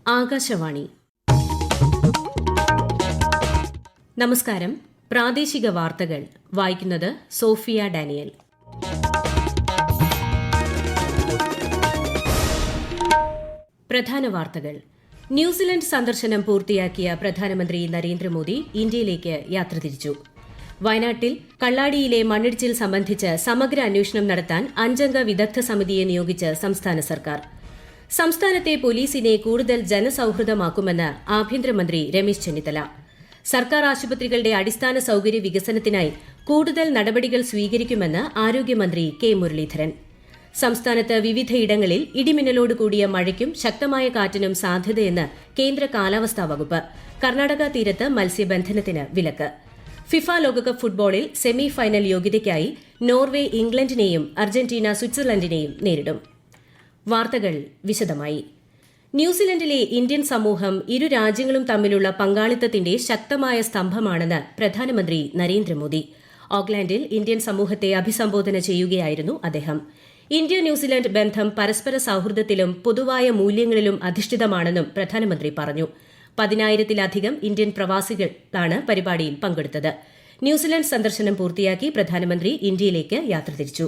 ആകാശവാണി. നമസ്കാരം. പ്രാദേശിക വാർത്തകൾ വായിക്കുന്നത് സോഫിയ ഡാനിയൽ. പ്രധാന വാർത്തകൾ. ന്യൂസിലൻഡ് സന്ദർശനം പൂർത്തിയാക്കിയ പ്രധാനമന്ത്രി നരേന്ദ്രമോദി ഇന്ത്യയിലേക്ക് യാത്ര തിരിച്ചു. വയനാട്ടിൽ കള്ളാടിയിലെ മണ്ണിടിച്ചിൽ സംബന്ധിച്ച് സമഗ്ര അന്വേഷണം നടത്താൻ 5-അംഗ വിദഗ്ധ സമിതിയെ നിയോഗിച്ച് സംസ്ഥാന സർക്കാർ. സംസ്ഥാനത്തെ പോലീസിനെ കൂടുതൽ ജനസൌഹൃദമാക്കുമെന്ന് ആഭ്യന്തരമന്ത്രി രമേശ് ചെന്നിത്തല. സർക്കാർ ആശുപത്രികളുടെ അടിസ്ഥാന സൌകര്യ വികസനത്തിനായി കൂടുതൽ നടപടികൾ സ്വീകരിക്കുമെന്ന് ആരോഗ്യമന്ത്രി കെ മുരളീധരൻ. സംസ്ഥാനത്ത് വിവിധയിടങ്ങളിൽ ഇടിമിന്നലോടുകൂടിയ മഴയ്ക്കും ശക്തമായ കാറ്റിനും സാധ്യതയെന്ന് കേന്ദ്ര കാലാവസ്ഥാ വകുപ്പ്. കർണാടക തീരത്ത് മത്സ്യബന്ധനത്തിന് വിലക്ക്. ഫിഫ ലോകകപ്പ് ഫുട്ബോളിൽ സെമി ഫൈനൽ യോഗ്യതയ്ക്കായി നോർവേ ഇംഗ്ലണ്ടിനെയും അർജന്റീന സ്വിറ്റ്സർലൻഡിനെയും നേരിടും. വാർത്തകൾ വിശദമായി. ന്യൂസിലൻഡിലെ ഇന്ത്യൻ സമൂഹം ഇരു രാജ്യങ്ങളും തമ്മിലുള്ള പങ്കാളിത്തത്തിന്റെ ശക്തമായ സ്തംഭമാണെന്ന് പ്രധാനമന്ത്രി നരേന്ദ്രമോദി. ഓക്ലാൻഡിൽ ഇന്ത്യൻ സമൂഹത്തെ അഭിസംബോധന ചെയ്യുകയായിരുന്നു അദ്ദേഹം. ഇന്ത്യ ന്യൂസിലൻഡ് ബന്ധം പരസ്പര സൌഹൃദത്തിലും പൊതുവായ മൂല്യങ്ങളിലും അധിഷ്ഠിതമാണെന്നും പ്രധാനമന്ത്രി പറഞ്ഞു. 10,000-ത്തിലധികം ഇന്ത്യൻ പ്രവാസികളാണ് പരിപാടിയിൽ പങ്കെടുത്തത്. ന്യൂസിലൻഡ് സന്ദർശനം പൂർത്തിയാക്കി പ്രധാനമന്ത്രി ഇന്ത്യയിലേക്ക് യാത്ര തിരിച്ചു.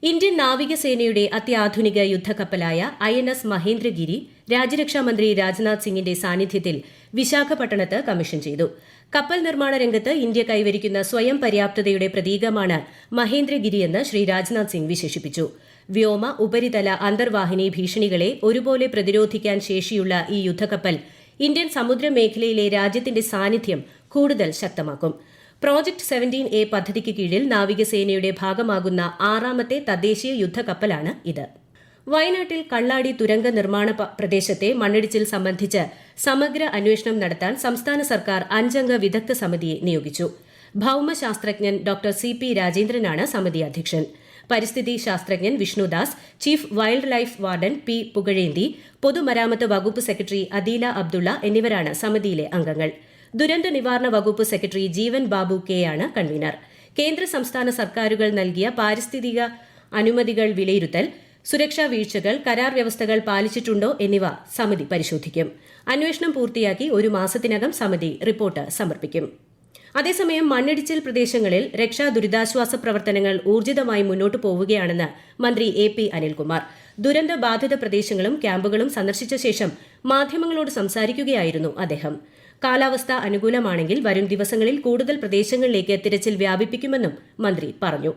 ഇന്ത്യൻ നാവികസേനയുടെ അത്യാധുനിക യുദ്ധക്കപ്പലായ INS മഹേന്ദ്രഗിരി രാജ്യരക്ഷാമന്ത്രി രാജ്നാഥ് സിംഗിന്റെ സാന്നിധ്യത്തിൽ വിശാഖപട്ടണത്ത് കമ്മീഷൻ ചെയ്തു. കപ്പൽ നിർമ്മാണ രംഗത്ത് ഇന്ത്യ കൈവരിക്കുന്ന സ്വയം പര്യാപ്തതയുടെ പ്രതീകമാണ് മഹേന്ദ്രഗിരിയെന്ന് ശ്രീ രാജ്നാഥ് സിംഗ് വിശേഷിപ്പിച്ചു. വ്യോമ, ഉപരിതല, അന്തർവാഹിനി ഭീഷണികളെ ഒരുപോലെ പ്രതിരോധിക്കാൻ ശേഷിയുള്ള ഈ യുദ്ധക്കപ്പൽ ഇന്ത്യൻ സമുദ്രമേഖലയിലെ രാജ്യത്തിന്റെ സാന്നിധ്യം കൂടുതൽ ശക്തമാക്കും. പ്രോജക്ട് 17A പദ്ധതിക്ക് കീഴിൽ നാവികസേനയുടെ ഭാഗമാകുന്ന 6ാമത്തെ തദ്ദേശീയ യുദ്ധക്കപ്പലാണ് ഇത്. വയനാട്ടിൽ കള്ളാടി തുരങ്ക നിർമ്മാണ പ്രദേശത്തെ മണ്ണിടിച്ചിൽ സംബന്ധിച്ച് സമഗ്ര അന്വേഷണം നടത്താൻ സംസ്ഥാന സർക്കാർ 5-അംഗ വിദഗ്ധ സമിതിയെ നിയോഗിച്ചു. ഭൌമശാസ്ത്രജ്ഞൻ ഡോക്ടർ CP രാജേന്ദ്രനാണ് സമിതി അധ്യക്ഷൻ. പരിസ്ഥിതി ശാസ്ത്രജ്ഞൻ Vishnudas, chief wild life warden P Pugazhenthi, പൊതുമരാമത്ത് വകുപ്പ് സെക്രട്ടറി അദീല അബ്ദുള്ള എന്നിവരാണ് സമിതിയിലെ അംഗങ്ങൾ. ദുരന്ത നിവാരണ വകുപ്പ് സെക്രട്ടറി ജീവൻ ബാബു കെയാണ് കൺവീനർ. കേന്ദ്ര സംസ്ഥാന സർക്കാരുകൾ നൽകിയ പാരിസ്ഥിതിക അനുമതികൾ വിലയിരുത്തൽ, സുരക്ഷാ വീഴ്ചകൾ, കരാർ വ്യവസ്ഥകൾ പാലിച്ചിട്ടുണ്ടോ എന്നിവ സമിതി പരിശോധിക്കും. അന്വേഷണം പൂർത്തിയാക്കി 1 മാസത്തിനകം സമിതി റിപ്പോർട്ട് സമർപ്പിക്കും. അതേസമയം മണ്ണിടിച്ചിൽ പ്രദേശങ്ങളിൽ രക്ഷാ ദുരിതാശ്വാസ പ്രവർത്തനങ്ങൾ ഊർജിതമായി മുന്നോട്ടു പോവുകയാണെന്ന് മന്ത്രി AP അനിൽകുമാർ. ദുരന്ത ബാധിത പ്രദേശങ്ങളും ക്യാമ്പുകളും സന്ദർശിച്ച ശേഷം മാധ്യമങ്ങളോട് സംസാരിക്കുകയായിരുന്നു അദ്ദേഹം. കാലാവസ്ഥ അനുകൂലമാണെങ്കിൽ വരും ദിവസങ്ങളിൽ കൂടുതൽ പ്രദേശങ്ങളിലേക്ക് തിരച്ചിൽ വ്യാപിപ്പിക്കുമെന്നും മന്ത്രി പറഞ്ഞു.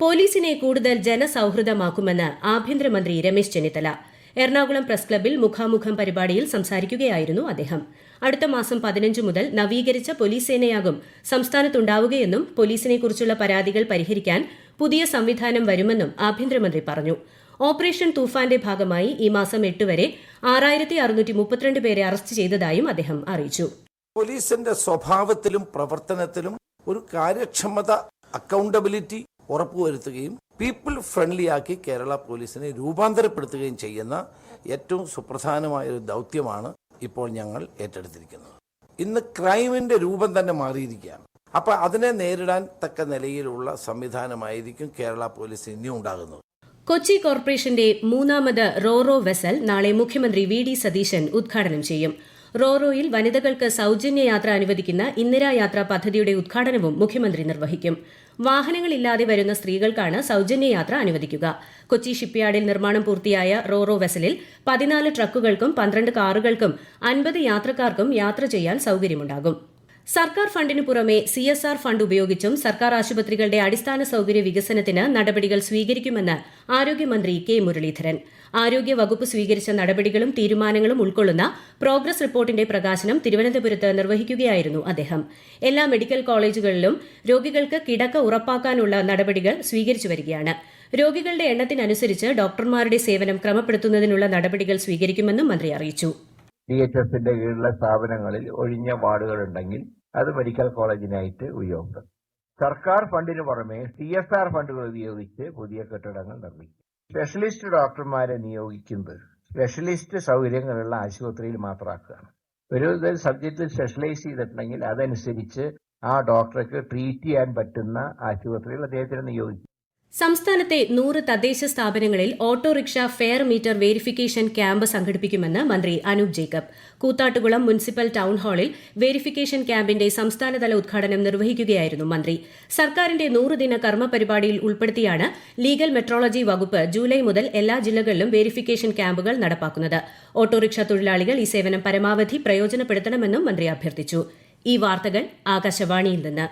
പോലീസിനെ കൂടുതൽ ജനസൌഹൃദമാക്കുമെന്ന് ആഭ്യന്തരമന്ത്രി രമേശ് ചെന്നിത്തല. എറണാകുളം പ്രസ് ക്ലബ്ബിൽ മുഖാമുഖം പരിപാടിയിൽ സംസാരിക്കുകയായിരുന്നു അദ്ദേഹം. അടുത്ത മാസം 15 മുതൽ നവീകരിച്ച പോലീസ് സേനയാകും സംസ്ഥാനത്തുണ്ടാവുകയെന്നും പോലീസിനെക്കുറിച്ചുള്ള പരാതികൾ പരിഹരിക്കാൻ പുതിയ സംവിധാനം വരുമെന്നും ആഭ്യന്തരമന്ത്രി പറഞ്ഞു. ഓപ്പറേഷൻ തൂഫാന്റെ ഭാഗമായി ഈ മാസം 8 വരെ 6,632 പേരെ അറസ്റ്റ് ചെയ്തതായും അദ്ദേഹം അറിയിച്ചു. പോലീസിന്റെ സ്വഭാവത്തിലും പ്രവർത്തനത്തിലും ഒരു കാര്യക്ഷമത, അക്കൗണ്ടബിലിറ്റി ഉറപ്പുവരുത്തുകയും പീപ്പിൾ ഫ്രണ്ട്ലി ആക്കി കേരള പോലീസിനെ രൂപാന്തരപ്പെടുത്തുകയും ചെയ്യുന്ന ഏറ്റവും സുപ്രധാനമായ ഒരു ദൗത്യമാണ് ഇപ്പോൾ ഞങ്ങൾ ഏറ്റെടുത്തിരിക്കുന്നത്. ഇന്ന് ക്രൈമിന്റെ രൂപം തന്നെ മാറിയിരിക്കുകയാണ്. അപ്പൊ അതിനെ നേരിടാൻ തക്ക നിലയിലുള്ള സംവിധാനമായിരിക്കും കേരള പോലീസ് ഇനിയും ഉണ്ടാകുന്നത്. കൊച്ചി കോർപ്പറേഷന്റെ 3ാമത് റോറോ വെസൽ നാളെ മുഖ്യമന്ത്രി VD സതീശൻ ഉദ്ഘാടനം ചെയ്യും. റോറോയിൽ വനിതകൾക്ക് സൌജന്യ യാത്ര അനുവദിക്കുന്ന ഇന്ദിരായാത്ര പദ്ധതിയുടെ ഉദ്ഘാടനവും മുഖ്യമന്ത്രി നിർവഹിക്കും. വാഹനങ്ങളില്ലാതെ വരുന്ന സ്ത്രീകൾക്കാണ് സൌജന്യ യാത്ര അനുവദിക്കുക. കൊച്ചി ഷിപ്പ്യാർഡിൽ നിർമ്മാണം പൂർത്തിയായ റോറോ വെസലിൽ 14 ട്രക്കുകൾക്കും 12 കാറുകൾക്കും 50 യാത്രക്കാർക്കും യാത്ര ചെയ്യാൻ സൌകര്യമുണ്ടാകും. സർക്കാർ ഫണ്ടിനു പുറമെ CSR ഫണ്ട് ഉപയോഗിച്ചും സർക്കാർ ആശുപത്രികളുടെ അടിസ്ഥാന സൌകര്യ വികസനത്തിന് നടപടികൾ സ്വീകരിക്കുമെന്ന് ആരോഗ്യമന്ത്രി കെ മുരളീധരൻ. ആരോഗ്യ വകുപ്പ് സ്വീകരിച്ച നടപടികളും തീരുമാനങ്ങളും ഉൾക്കൊള്ളുന്ന പ്രോഗ്രസ് റിപ്പോർട്ടിന്റെ പ്രകാശനം തിരുവനന്തപുരത്ത് നിർവഹിക്കുകയായിരുന്നു അദ്ദേഹം. എല്ലാ മെഡിക്കൽ കോളേജുകളിലും രോഗികൾക്ക് കിടക്ക ഉറപ്പാക്കാനുള്ള നടപടികൾ സ്വീകരിച്ചു വരികയാണ്. രോഗികളുടെ എണ്ണത്തിനനുസരിച്ച് ഡോക്ടർമാരുടെ സേവനം ക്രമപ്പെടുത്തുന്നതിനുള്ള നടപടികൾ സ്വീകരിക്കുമെന്നും മന്ത്രി അറിയിച്ചു. DHSന്റെ കീഴിലുള്ള സ്ഥാപനങ്ങളിൽ ഒഴിഞ്ഞ വാർഡുകളുണ്ടെങ്കിൽ അത് മെഡിക്കൽ കോളേജിനായിട്ട് ഉപയോഗം. സർക്കാർ ഫണ്ടിന് പുറമെ CSR ഫണ്ടുകൾ ഉപയോഗിച്ച് പുതിയ കെട്ടിടങ്ങൾ നിർമ്മിക്കും. സ്പെഷ്യലിസ്റ്റ് ഡോക്ടർമാരെ നിയോഗിക്കുന്നത് സ്പെഷ്യലിസ്റ്റ് സൗകര്യങ്ങളുള്ള ആശുപത്രിയിൽ മാത്രമാക്കുകയാണ്. ഒരു സബ്ജക്റ്റിൽ സ്പെഷ്യലൈസ് ചെയ്തിട്ടുണ്ടെങ്കിൽ അതനുസരിച്ച് ആ ഡോക്ടർക്ക് ട്രീറ്റ് ചെയ്യാൻ പറ്റുന്ന ആശുപത്രികൾ അദ്ദേഹത്തിന് നിയോഗിക്കും. സംസ്ഥാനത്തെ 100 തദ്ദേശ സ്ഥാപനങ്ങളിൽ auto rickshaw fare meter verification camp സംഘടിപ്പിക്കുമെന്ന് മന്ത്രി അനൂപ് ജേക്കബ്. കൂത്താട്ടുകുളം മുനിസിപ്പൽ ടൌൺ ഹാളിൽ വേരിഫിക്കേഷൻ ക്യാമ്പിന്റെ സംസ്ഥാനതല ഉദ്ഘാടനം നിർവഹിക്കുകയായിരുന്നു മന്ത്രി. സർക്കാരിന്റെ 100-ദിന കർമ്മ പരിപാടിയിൽ ഉൾപ്പെടുത്തിയാണ് ലീഗൽ മെട്രോളജി വകുപ്പ് ജൂലൈ മുതൽ എല്ലാ ജില്ലകളിലും വേരിഫിക്കേഷൻ ക്യാമ്പുകൾ നടപ്പാക്കുന്നത്. ഓട്ടോറിക്ഷ തൊഴിലാളികൾ ഈ സേവനം പരമാവധി പ്രയോജനപ്പെടുത്തണമെന്നും മന്ത്രി അഭ്യർത്ഥിച്ചു. ഈ വാർത്തകൾ ആകാശവാണിയിൽ നിന്ന്.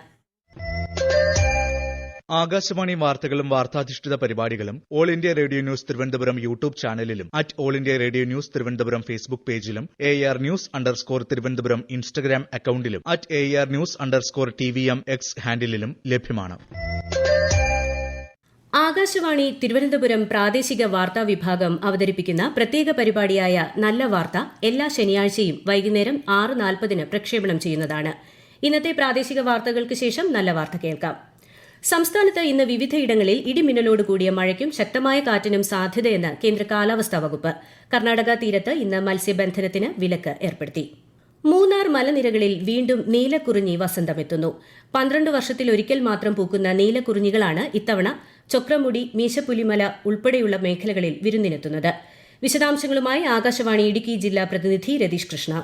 ആകാശവാണി വാർത്തകളും വാർത്താധിഷ്ഠിത പരിപാടികളും All India Radio News Thiruvananthapuram YouTube ചാനലിലും All India Radio News Thiruvananthapuram Facebook പേജിലും AR News_ തിരുവനന്തപുരം ഇൻസ്റ്റഗ്രാം അക്കൌണ്ടിലും AR News_TVM X ഹാൻഡിലും ലഭ്യമാണ്. ആകാശവാണി തിരുവനന്തപുരം പ്രാദേശിക വാർത്താ വിഭാഗം അവതരിപ്പിക്കുന്ന പ്രത്യേക പരിപാടിയായ നല്ല വാർത്ത എല്ലാ ശനിയാഴ്ചയും വൈകുന്നേരം 6:40 പ്രക്ഷേപണം ചെയ്യുന്നതാണ്. ഇന്നത്തെ പ്രാദേശിക വാർത്തകൾക്ക് ശേഷം നല്ല വാർത്ത കേൾക്കാം. സംസ്ഥാനത്ത് ഇന്ന് വിവിധയിടങ്ങളിൽ ഇടിമിന്നലോട് കൂടിയ മഴയ്ക്കും ശക്തമായ കാറ്റിനും സാധ്യതയെന്ന് കേന്ദ്ര കാലാവസ്ഥാ വകുപ്പ്. കർണാടക തീരത്ത് ഇന്ന് മത്സ്യബന്ധനത്തിന് വിലക്ക് ഏർപ്പെടുത്തി. മൂന്നാർ മലനിരകളിൽ വീണ്ടും നീലക്കുറിഞ്ഞി വസന്തമെത്തുന്നു. 12 വർഷത്തിലൊരിക്കൽ മാത്രം പൂക്കുന്ന നീലക്കുറിഞ്ഞികളാണ് ഇത്തവണ ചൊക്രമുടി, മീശപ്പുലിമല ഉൾപ്പെടെയുള്ള മേഖലകളിൽ വിരുന്നിനെത്തുന്നത്. വിശദാംശങ്ങളുമായി ആകാശവാണി ഇടുക്കി ജില്ലാ പ്രതിനിധി രതീഷ് കൃഷ്ണ.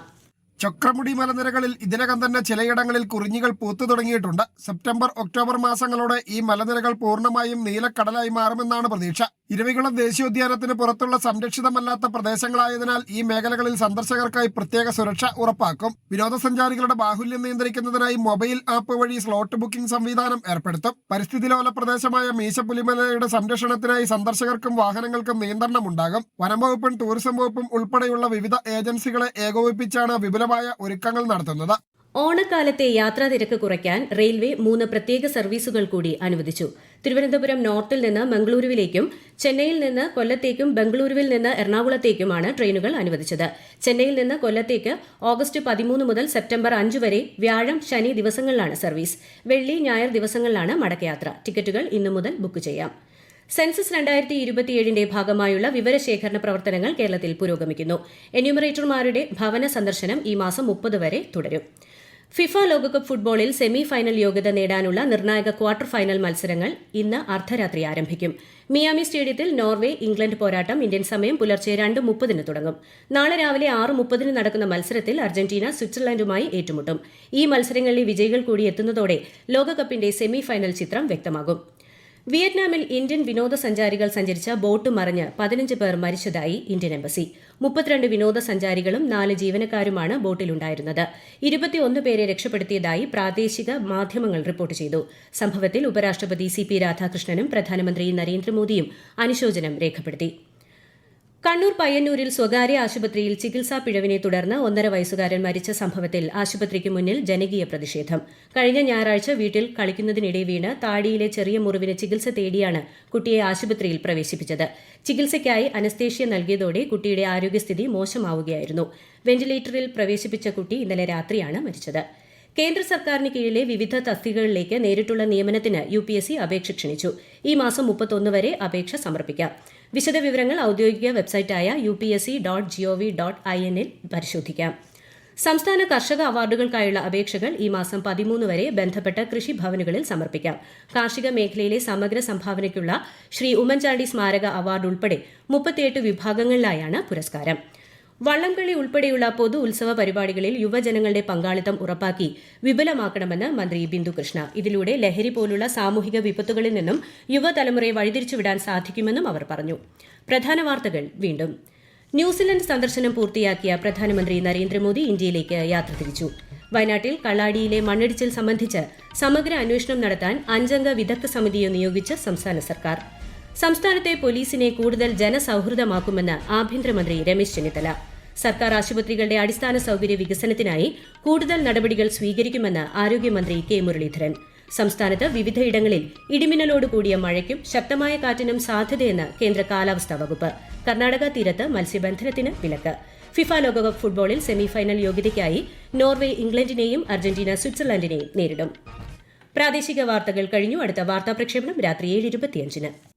ചൊക്രമുടി മലനിരകളിൽ ഇതിനകം തന്നെ ചിലയിടങ്ങളിൽ കുറിഞ്ഞികൾ പൂത്തു തുടങ്ങിയിട്ടുണ്ട്. സെപ്റ്റംബർ, ഒക്ടോബർ മാസങ്ങളോടെ ഈ മലനിരകൾ പൂർണ്ണമായും നീലക്കടലായി മാറുമെന്നാണ് പ്രതീക്ഷ. ഇരവികുളം ദേശീയോദ്യാനത്തിന് പുറത്തുള്ള സംരക്ഷിതമല്ലാത്ത പ്രദേശങ്ങളായതിനാൽ ഈ മേഖലകളിൽ സന്ദർശകർക്കായി പ്രത്യേക സുരക്ഷ ഉറപ്പാക്കും. വിനോദസഞ്ചാരികളുടെ ബാഹുല്യം നിയന്ത്രിക്കുന്നതിനായി മൊബൈൽ ആപ്പ് വഴി സ്ലോട്ട് ബുക്കിംഗ് സംവിധാനം ഏർപ്പെടുത്തും. പരിസ്ഥിതിലോല പ്രദേശമായ മീശപ്പുലിമലയുടെ സംരക്ഷണത്തിനായി സന്ദർശകർക്കും വാഹനങ്ങൾക്കും നിയന്ത്രണമുണ്ടാകും. വനംവകുപ്പും ടൂറിസം വകുപ്പും ഉൾപ്പെടെയുള്ള വിവിധ ഏജൻസികളെ ഏകോപിപ്പിച്ചാണ് വിപുലമായ ഒരുക്കങ്ങൾ നടത്തുന്നത്. ഓണക്കാലത്തെ യാത്രാതിരക്ക് കുറയ്ക്കാൻ റെയിൽവേ 3 പ്രത്യേക സർവീസുകൾ കൂടി അനുവദിച്ചു. തിരുവനന്തപുരം നോർത്തിൽ നിന്ന് മംഗളൂരുവിലേക്കും ചെന്നൈയിൽ നിന്ന് കൊല്ലത്തേക്കും ബംഗളൂരുവിൽ നിന്ന് എറണാകുളത്തേക്കുമാണ് ട്രെയിനുകൾ അനുവദിച്ചത്. ചെന്നൈയിൽ നിന്ന് കൊല്ലത്തേക്ക് ഓഗസ്റ്റ് 13 മുതൽ സെപ്റ്റംബർ 5 വരെ വ്യാഴം, ശനി ദിവസങ്ങളിലാണ് സർവീസ്. വെള്ളി, ഞായർ ദിവസങ്ങളിലാണ് മടക്കയാത്ര. ടിക്കറ്റുകൾ ഇന്നു മുതൽ ബുക്ക് ചെയ്യാം. സെൻസസ് 2027ന്റെ ഭാഗമായുള്ള വിവരശേഖരണ പ്രവർത്തനങ്ങൾ കേരളത്തിൽ പുരോഗമിക്കുന്നു. എന്യൂമറേറ്റർമാരുടെ ഭവന സന്ദർശനം ഈ മാസം 30 വരെ തുടരും. ഫിഫ ലോകകപ്പ് ഫുട്ബോളിൽ സെമി ഫൈനൽ യോഗ്യത നേടാനുള്ള നിർണായക ക്വാർട്ടർ ഫൈനൽ മത്സരങ്ങൾ ഇന്ന് അർദ്ധരാത്രി ആരംഭിക്കും. മിയാമി സ്റ്റേഡിയത്തിൽ നോർവേ ഇംഗ്ലണ്ട് പോരാട്ടം ഇന്ത്യൻ സമയം പുലർച്ചെ 2:30 തുടങ്ങും. നാളെ രാവിലെ 6:30 നടക്കുന്ന മത്സരത്തിൽ അർജന്റീന സ്വിറ്റ്സർലൻഡുമായി ഏറ്റുമുട്ടും. ഈ മത്സരങ്ങളിലെ വിജയികൾ കൂടി എത്തുന്നതോടെ ലോകകപ്പിന്റെ സെമി ഫൈനൽ ചിത്രം വ്യക്തമാകും. വിയറ്റ്നാമിൽ ഇന്ത്യൻ വിനോദസഞ്ചാരികൾ സഞ്ചരിച്ച ബോട്ട് മറിഞ്ഞ് 15 പേർ മരിച്ചതായി ഇന്ത്യൻ എംബസി. 32 വിനോദസഞ്ചാരികളും 4 ജീവനക്കാരുമാണ് ബോട്ടിലുണ്ടായിരുന്നത്. 21 പേരെ രക്ഷപ്പെടുത്തിയതായി പ്രാദേശിക മാധ്യമങ്ങൾ റിപ്പോർട്ട് ചെയ്തു. സംഭവത്തിൽ ഉപരാഷ്ട്രപതി CP രാധാകൃഷ്ണനും പ്രധാനമന്ത്രി നരേന്ദ്രമോദിയും അനുശോചനം രേഖപ്പെടുത്തി. കണ്ണൂർ പയ്യന്നൂരിൽ സ്വകാര്യ ആശുപത്രിയിൽ ചികിത്സാ പിഴവിനെ തുടർന്ന് 1.5 വയസ്സുകാരൻ മരിച്ച സംഭവത്തിൽ ആശുപത്രിക്ക് മുന്നിൽ ജനകീയ പ്രതിഷേധം. കഴിഞ്ഞ ഞായറാഴ്ച വീട്ടിൽ കളിക്കുന്നതിനിടെ വീണ് താടിയിലെ ചെറിയ മുറിവിന് ചികിത്സ തേടിയാണ് കുട്ടിയെ ആശുപത്രിയിൽ പ്രവേശിപ്പിച്ചത്. ചികിത്സയ്ക്കായി അനസ്തേഷ്യ നൽകിയതോടെ കുട്ടിയുടെ ആരോഗ്യസ്ഥിതി മോശമാവുകയായിരുന്നു. വെന്റിലേറ്ററിൽ പ്രവേശിപ്പിച്ച കുട്ടി ഇന്നലെ രാത്രിയാണ് മരിച്ചത്. കേന്ദ്ര സർക്കാരിന് കീഴിലെ വിവിധ തസ്തികകളിലേക്ക് നേരിട്ടുള്ള നിയമനത്തിന് UPSC അപേക്ഷ ക്ഷണിച്ചു. ഈ മാസം 31 വരെ അപേക്ഷ സമർപ്പിക്കാം. വിശദവിവരങ്ങൾ ഔദ്യോഗിക വെബ്സൈറ്റായ upsc.gov.in ൽ പരിശോധിക്കാം. സംസ്ഥാന കർഷക അവാർഡുകൾക്കായുള്ള അപേക്ഷകൾ ഈ മാസം 13 വരെ ബന്ധപ്പെട്ട കൃഷിഭവനുകളിൽ സമർപ്പിക്കാം. കാർഷിക മേഖലയിലെ സമഗ്ര സംഭാവനയ്ക്കുള്ള ശ്രീ ഉമ്മൻചാണ്ടി സ്മാരക അവാർഡ് ഉൾപ്പെടെ 38 വിഭാഗങ്ങളിലായാണ് പുരസ്കാരം. വള്ളംകളി ഉൾപ്പെടെയുള്ള പൊതു ഉത്സവ പരിപാടികളിൽ യുവജനങ്ങളുടെ പങ്കാളിത്തം ഉറപ്പാക്കി വിപുലമാക്കണമെന്ന് മന്ത്രി ബിന്ദു കൃഷ്ണ. ഇതിലൂടെ ലഹരി പോലുള്ള സാമൂഹിക വിപത്തുകളിൽ നിന്നും യുവതലമുറയെ വഴിതിരിച്ചുവിടാൻ സാധിക്കുമെന്നും അവർ പറഞ്ഞു. പ്രധാന വാർത്തകൾ വീണ്ടും. ന്യൂസിലൻഡ് സന്ദർശനം പൂർത്തിയാക്കിയ പ്രധാനമന്ത്രി നരേന്ദ്രമോദി ഇന്ത്യയിലേക്ക് യാത്ര തിരിച്ചു. വയനാട്ടിൽ കള്ളാടിയിലെ മണ്ണിടിച്ചിൽ സംബന്ധിച്ച് സമഗ്ര അന്വേഷണം നടത്താൻ 5-അംഗ വിദഗ്ധ സമിതിയെ നിയോഗിച്ച് സംസ്ഥാന സർക്കാർ. സംസ്ഥാനത്തെ പോലീസിനെ കൂടുതൽ ജനസൌഹൃദമാക്കുമെന്ന് ആഭ്യന്തരമന്ത്രി രമേശ് ചെന്നിത്തല. സർക്കാർ ആശുപത്രികളുടെ അടിസ്ഥാന സൌകര്യ വികസനത്തിനായി കൂടുതൽ നടപടികൾ സ്വീകരിക്കുമെന്ന് ആരോഗ്യമന്ത്രി കെ മുരളീധരൻ. സംസ്ഥാനത്ത് വിവിധയിടങ്ങളിൽ ഇടിമിന്നലോട് കൂടിയ മഴയ്ക്കും ശക്തമായ കാറ്റിനും സാധ്യതയെന്ന് കേന്ദ്ര കാലാവസ്ഥാ വകുപ്പ്. കർണാടക തീരത്ത് മത്സ്യബന്ധനത്തിന് വിലക്ക്. ഫിഫ ലോകകപ്പ് ഫുട്ബോളിൽ സെമിഫൈനൽ യോഗ്യതയ്ക്കായി നോർവേ ഇംഗ്ലണ്ടിനെയും അർജന്റീന സ്വിറ്റ്സർലൻഡിനെയും നേരിടും. പ്രാദേശിക വാർത്തകൾ കഴിഞ്ഞു. അടുത്ത വാർത്താ പ്രക്ഷേപണം രാത്രി 7:25.